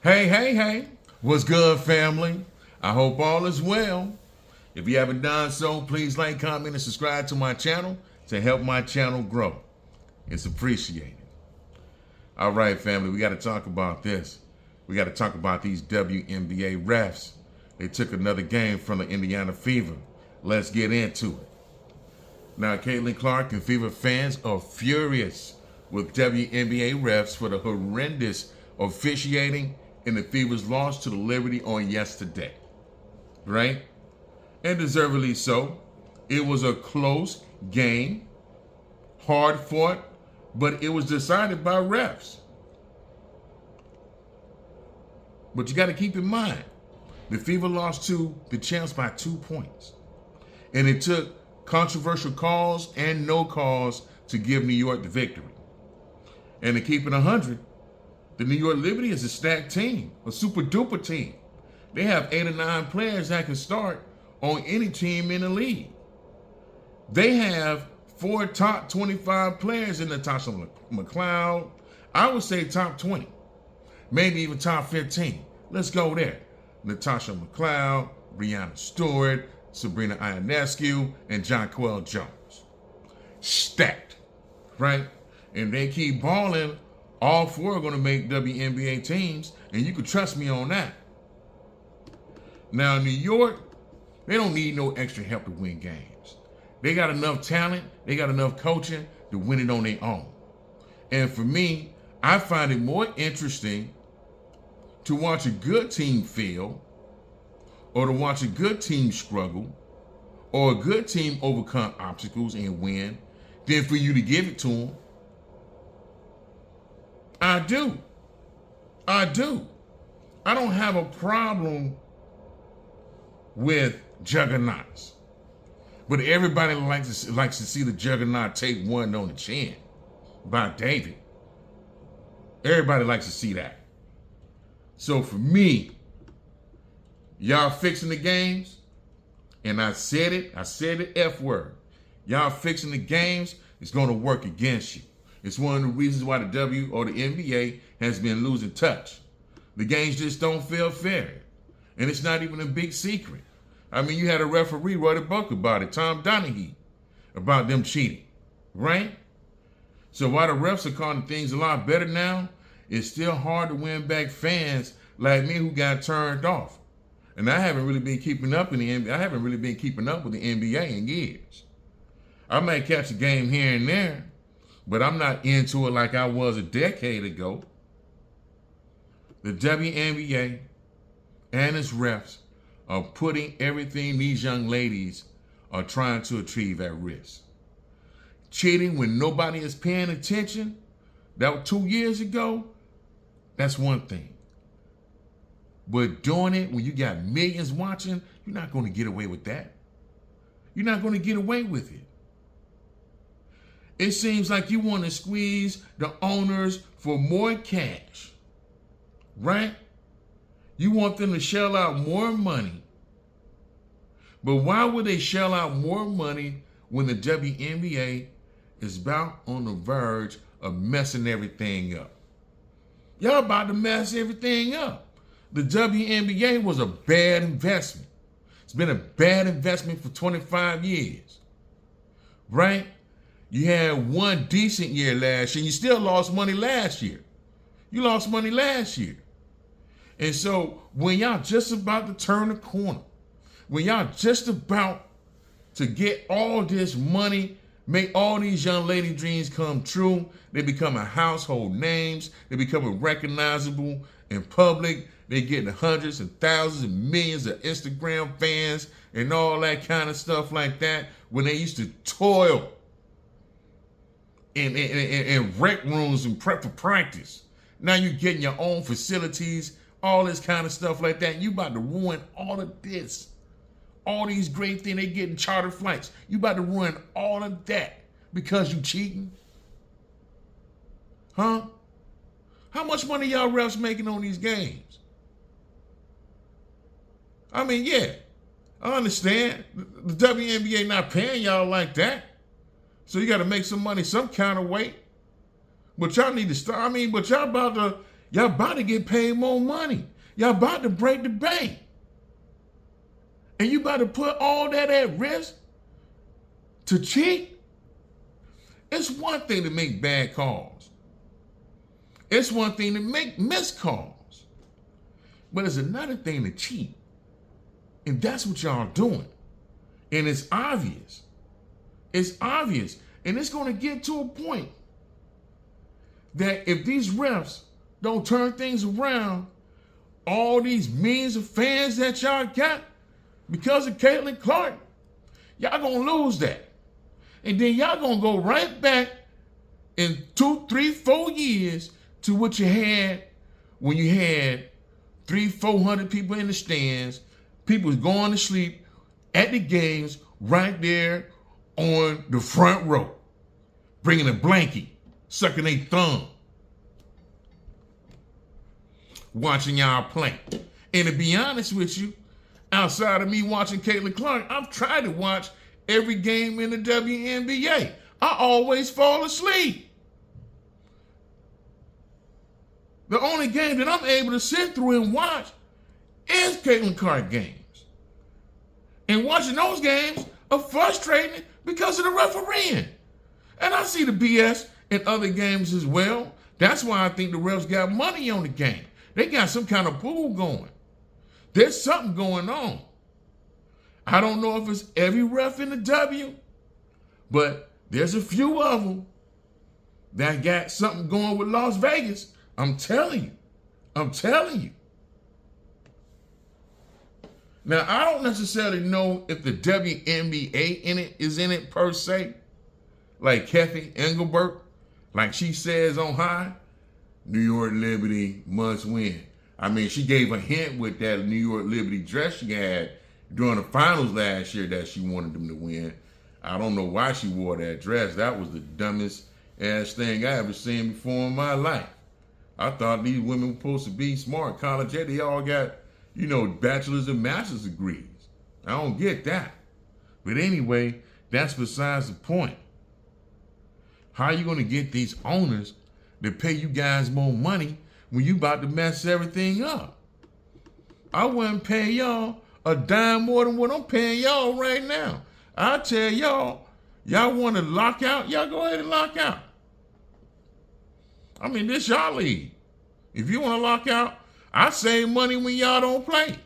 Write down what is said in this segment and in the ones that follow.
Hey, what's good, family? I hope all is well. If you haven't done so, please like, comment, and subscribe to my channel to help my channel grow. It's appreciated. All right, family, we got to talk about this. We got to talk about these WNBA refs. They took another game from the Indiana Fever. Let's get into it. Now, Caitlin Clark and Fever fans are furious with WNBA refs for the horrendous officiating in the Fever's loss to the Liberty on yesterday, right? And deservedly so. It was a close game, hard fought, but it was decided by refs. But you got to keep in mind, the Fever lost to the champs by 2 points. And it took controversial calls and no calls to give New York the victory. And to keep it 100, the New York Liberty is a stacked team, a super duper team. They have 8 or 9 players that can start on any team in the league. They have 4 top 25 players in Natasha McLeod. I would say top 20, maybe even top 15. Let's go there. Natasha McLeod, Breanna Stewart, Sabrina Ionescu, and Jonquel Jones. Stacked, right? And they keep balling. All 4 are going to make WNBA teams, and you can trust me on that. Now, New York, they don't need no extra help to win games. They got enough talent, they got enough coaching to win it on their own. And for me, I find it more interesting to watch a good team fail, or to watch a good team struggle, or a good team overcome obstacles and win, than for you to give it to them. I do. I don't have a problem with juggernauts. But everybody likes to see the juggernaut take one on the chin by David. Everybody likes to see that. So for me, y'all fixing the games, and I said the F word. Y'all fixing the games, it's going to work against you. It's one of the reasons why the NBA has been losing touch. The games just don't feel fair. And it's not even a big secret. I mean, you had a referee write a book about it, Tom Donahue, about them cheating, right? So while the refs are calling things a lot better now, it's still hard to win back fans like me who got turned off. And I haven't really been keeping up with the NBA in years. I might catch a game here and there, but I'm not into it like I was a decade ago. The WNBA and its refs are putting everything these young ladies are trying to achieve at risk. Cheating when nobody is paying attention, that was 2 years ago, that's one thing. But doing it when you got millions watching, you're not going to get away with that. You're not going to get away with it. It seems like you want to squeeze the owners for more cash, right? You want them to shell out more money. But why would they shell out more money when the WNBA is about on the verge of messing everything up? Y'all about to mess everything up. The WNBA was a bad investment. It's been a bad investment for 25 years, right? You had one decent year last year, and you still lost money last year. You lost money last year. And so when y'all just about to turn the corner, when y'all just about to get all this money, make all these young lady dreams come true, they becoming household names, they becoming recognizable in public, they getting hundreds and thousands and millions of Instagram fans and all that kind of stuff like that, when they used to toil in rec rooms and prep for practice. Now you're getting your own facilities, all this kind of stuff like that. You about to ruin all of this. All these great things, they getting charter flights. You about to ruin all of that because you cheating? Huh? How much money y'all refs making on these games? I mean, yeah, I understand. The WNBA not paying y'all like that. So you got to make some money some kind of way. But y'all need to start. But y'all about to, Y'all about to get paid more money. Y'all about to break the bank. And you about to put all that at risk to cheat? It's one thing to make bad calls. It's one thing to make missed calls. But it's another thing to cheat. And that's what y'all doing. And it's obvious. It's obvious. And it's going to get to a point that if these refs don't turn things around, all these millions of fans that y'all got because of Caitlin Clark, y'all going to lose that. And then y'all going to go right back in 2, 3, 4 years to what you had when you had 300-400 people in the stands. People was going to sleep at the games right there on the front row, bringing a blankie, sucking their thumb, watching y'all play. And to be honest with you, outside of me watching Caitlin Clark, I've tried to watch every game in the WNBA. I always fall asleep. The only game that I'm able to sit through and watch is Caitlin Clark games. And watching those games are frustrating because of the refereeing. And I see the BS in other games as well. That's why I think the refs got money on the game. They got some kind of pool going. There's something going on. I don't know if it's every ref in the W, but there's a few of them that got something going with Las Vegas. I'm telling you. I'm telling you. Now, I don't necessarily know if the WNBA is in it per se, like Kathy Engelbert, like she says on high, New York Liberty must win. I mean, she gave a hint with that New York Liberty dress she had during the finals last year that she wanted them to win. I don't know why she wore that dress. That was the dumbest ass thing I ever seen before in my life. I thought these women were supposed to be smart. College ed, they all got, bachelor's and master's degrees. I don't get that. But anyway, that's besides the point. How are you going to get these owners to pay you guys more money when you about to mess everything up? I wouldn't pay y'all a dime more than what I'm paying y'all right now. I tell y'all want to lock out, y'all go ahead and lock out. I mean, this y'all league. If you want to lock out, I save money when y'all don't play.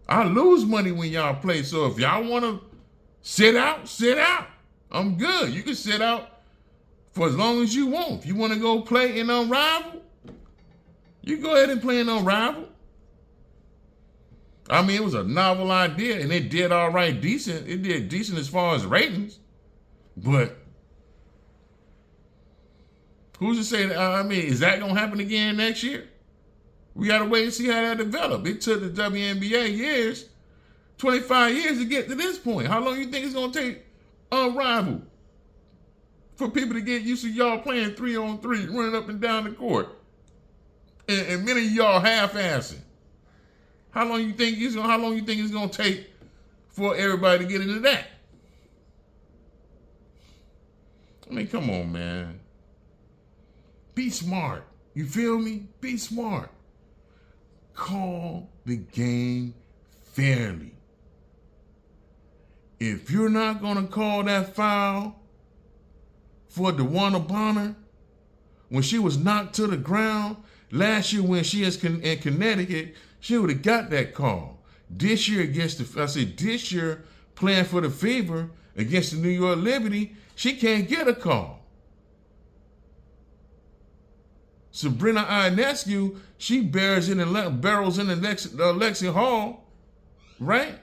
I lose money when y'all play. So if y'all want to sit out, sit out. I'm good. You can sit out for as long as you want. If you want to go play in Unrivaled, you go ahead and play in Unrivaled. I mean, it was a novel idea, and it did all right, decent. It did decent as far as ratings. But who's to say that, is that going to happen again next year? We got to wait and see how that develops. It took the WNBA years, 25 years to get to this point. How long do you think it's going to take Unrivaled for people to get used to y'all playing 3-on-3, running up and down the court? And many of y'all half-assing. How long you think it's going to take for everybody to get into that? I mean, come on, man. Be smart. You feel me? Be smart. Call the game fairly. If you're not going to call that foul for DeWanna Bonner when she was knocked to the ground last year when she is in Connecticut, she would have got that call. This year this year playing for the Fever against the New York Liberty, she can't get a call. Sabrina Ionescu, she barrels in the Lexi Hall, right?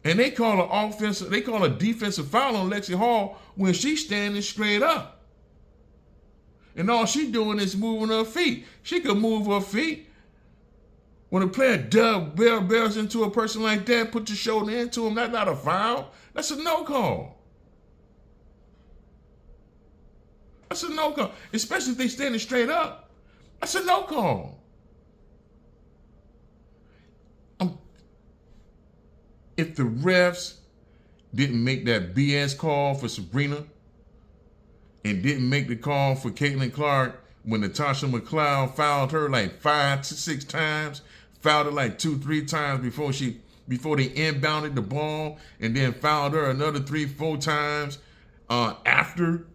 And they call a defensive foul on Lexi Hall when she's standing straight up. And all she doing is moving her feet. She could move her feet. When a player barrels into a person like that, put your shoulder into him, that's not a foul. That's a no call. That's a no call. Especially if they standing straight up. That's a no call. If the refs didn't make that BS call for Sabrina and didn't make the call for Caitlin Clark when Natasha McLeod fouled her like 5 to 6 times, fouled her like 2-3 times before they inbounded the ball, and then fouled her another 3-4 times after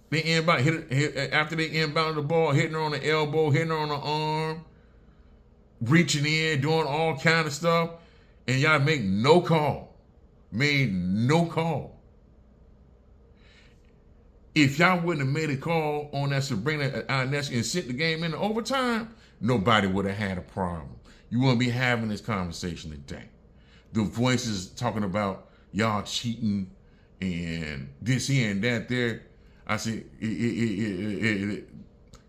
they inbounded the ball, hitting her on the elbow, hitting her on the arm, reaching in, doing all kind of stuff, and y'all make no call. Made no call. If y'all wouldn't have made a call on that Sabrina Ionescu and sent the game into overtime, nobody would have had a problem. You wouldn't be having this conversation today. The voices talking about y'all cheating and this here and that there. I said,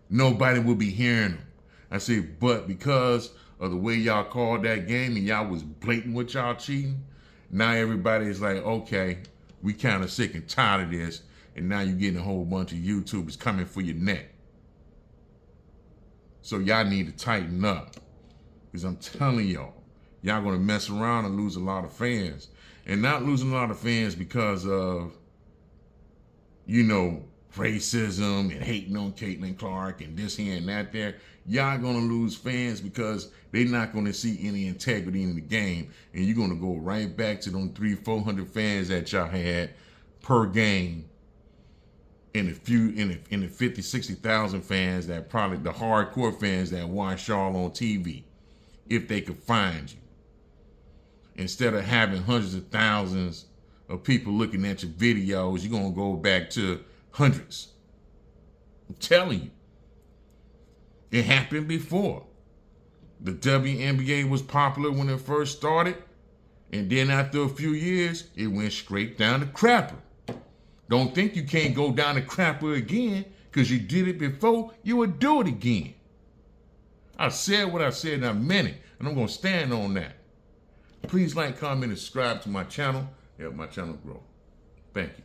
nobody will be hearing them. I said, but because of the way y'all called that game and y'all was blatant with y'all cheating, now everybody's like, okay, we kind of sick and tired of this. And now you're getting a whole bunch of YouTubers coming for your neck. So y'all need to tighten up. Because I'm telling y'all going to mess around and lose a lot of fans. And not losing a lot of fans because of, racism and hating on Caitlin Clark and this here and that there. Y'all going to lose fans because they're not going to see any integrity in the game. And you're going to go right back to them 300-400 fans that y'all had per game. In the 50, 60,000 fans that probably the hardcore fans that watch y'all on TV, if they could find you. Instead of having hundreds of thousands of people looking at your videos, you're going to go back to hundreds. I'm telling you. It happened before. The WNBA was popular when it first started, and then after a few years, it went straight down the crapper. Don't think you can't go down the crapper again because you did it before, you would do it again. I said what I said and I meant it, and I'm going to stand on that. Please like, comment, and subscribe to my channel. Help my channel grow. Thank you.